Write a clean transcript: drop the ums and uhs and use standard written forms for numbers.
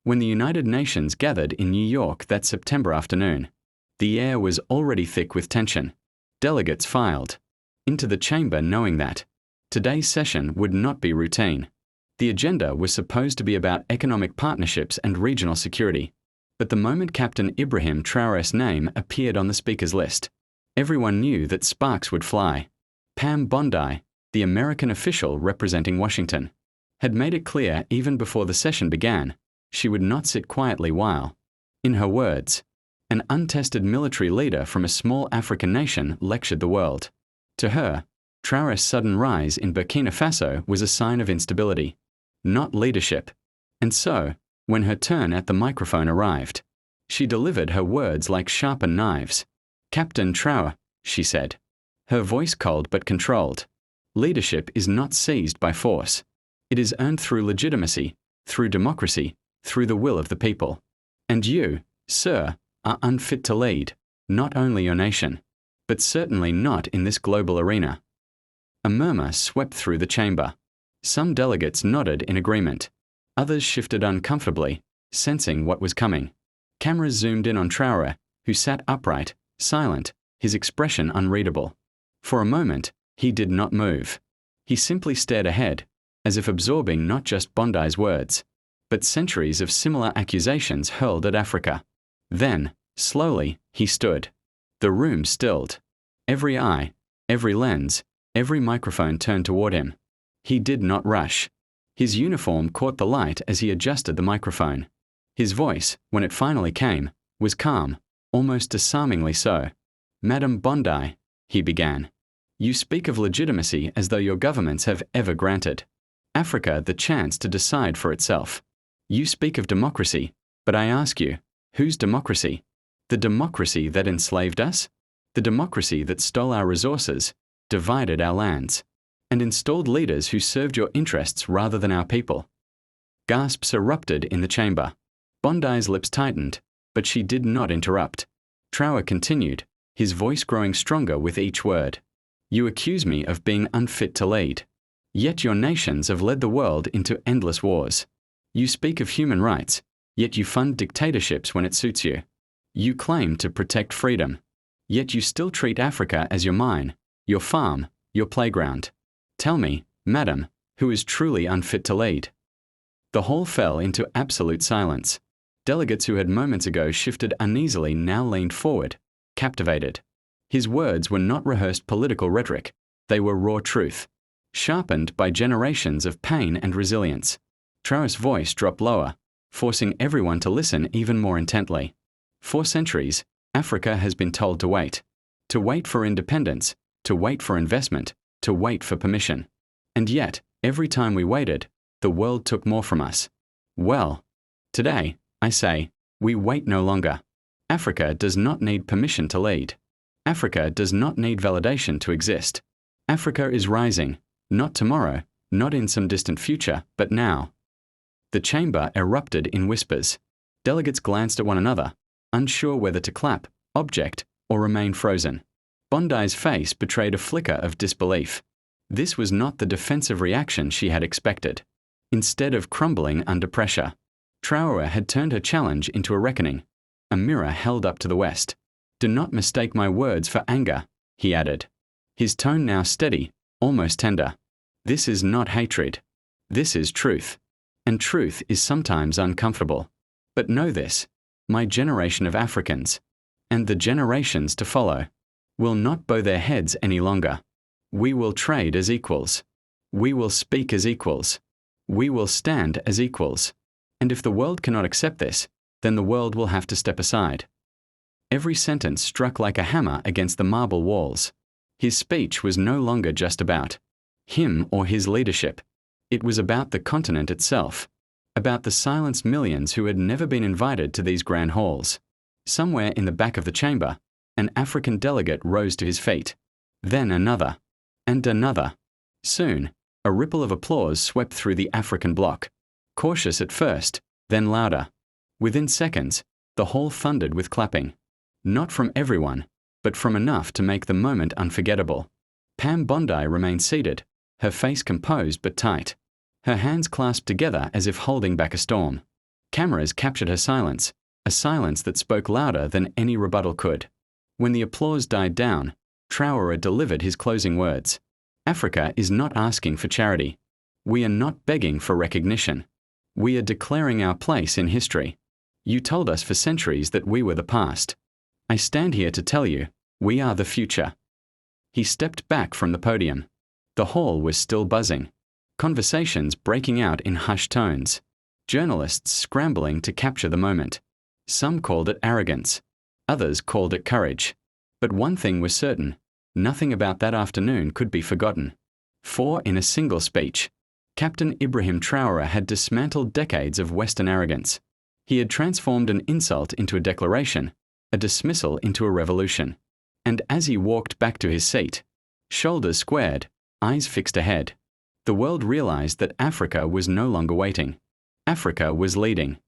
When the United Nations gathered in New York that September afternoon, the air was already thick with tension. Delegates filed into the chamber knowing that today's session would not be routine. The agenda was supposed to be about economic partnerships and regional security. But the moment Captain Ibrahim Traoré's name appeared on the speaker's list, everyone knew that sparks would fly. Pam Bondi, the American official representing Washington, had made it clear even before the session began, she would not sit quietly while, in her words, an untested military leader from a small African nation lectured the world. To her, Traoré's sudden rise in Burkina Faso was a sign of instability, not leadership. And so, when her turn at the microphone arrived, she delivered her words like sharpened knives. "Captain Traoré," she said, her voice cold but controlled, "leadership is not seized by force. It is earned through legitimacy, through democracy, through the will of the people. And you, sir, are unfit to lead, not only your nation, but certainly not in this global arena." A murmur swept through the chamber. Some delegates nodded in agreement. Others shifted uncomfortably, sensing what was coming. Cameras zoomed in on Traoré, who sat upright, silent, his expression unreadable. For a moment, he did not move. He simply stared ahead, as if absorbing not just Bondi's words, but centuries of similar accusations hurled at Africa. Then, slowly, he stood. The room stilled. Every eye, every lens, every microphone turned toward him. He did not rush. His uniform caught the light as he adjusted the microphone. His voice, when it finally came, was calm, almost disarmingly so. "Madam Bondi," he began, "you speak of legitimacy as though your governments have ever granted Africa the chance to decide for itself. You speak of democracy, but I ask you, whose democracy? The democracy that enslaved us? The democracy that stole our resources, divided our lands, and installed leaders who served your interests rather than our people?" Gasps erupted in the chamber. Bondi's lips tightened, but she did not interrupt. Traoré continued, his voice growing stronger with each word. "You accuse me of being unfit to lead. Yet your nations have led the world into endless wars. You speak of human rights, yet you fund dictatorships when it suits you. You claim to protect freedom, yet you still treat Africa as your mine, your farm, your playground. Tell me, madam, who is truly unfit to lead?" The hall fell into absolute silence. Delegates who had moments ago shifted uneasily now leaned forward, captivated. His words were not rehearsed political rhetoric. They were raw truth, sharpened by generations of pain and resilience. Traoré's voice dropped lower, forcing everyone to listen even more intently. For centuries, Africa has been told to wait for independence, to wait for investment, to wait for permission. And yet, every time we waited, the world took more from us. Well, today, I say, we wait no longer. Africa does not need permission to lead. Africa does not need validation to exist. Africa is rising, not tomorrow, not in some distant future, but now. The chamber erupted in whispers. Delegates glanced at one another, unsure whether to clap, object, or remain frozen. Bondi's face betrayed a flicker of disbelief. This was not the defensive reaction she had expected. Instead of crumbling under pressure, Traoré had turned her challenge into a reckoning, a mirror held up to the west. "Do not mistake my words for anger," he added, his tone now steady, almost tender. "This is not hatred. This is truth. And truth is sometimes uncomfortable. But know this, my generation of Africans, and the generations to follow, will not bow their heads any longer. We will trade as equals. We will speak as equals. We will stand as equals. And if the world cannot accept this, then the world will have to step aside." Every sentence struck like a hammer against the marble walls. His speech was no longer just about him or his leadership. It was about the continent itself, about the silenced millions who had never been invited to these grand halls. Somewhere in the back of the chamber, an African delegate rose to his feet. Then another, and another. Soon, a ripple of applause swept through the African bloc. Cautious at first, then louder. Within seconds, the hall thundered with clapping. Not from everyone, but from enough to make the moment unforgettable. Pam Bondi remained seated, her face composed but tight, her hands clasped together as if holding back a storm. Cameras captured her silence, a silence that spoke louder than any rebuttal could. When the applause died down, Traoré delivered his closing words. Africa is not asking for charity. We are not begging for recognition. We are declaring our place in history. You told us for centuries that we were the past. I stand here to tell you, we are the future. He stepped back from the podium. The hall was still buzzing. Conversations breaking out in hushed tones. Journalists scrambling to capture the moment. Some called it arrogance. Others called it courage. But one thing was certain. Nothing about that afternoon could be forgotten. For in a single speech, Captain Ibrahim Traoré had dismantled decades of Western arrogance. He had transformed an insult into a declaration, a dismissal into a revolution. And as he walked back to his seat, shoulders squared, eyes fixed ahead, the world realized that Africa was no longer waiting. Africa was leading.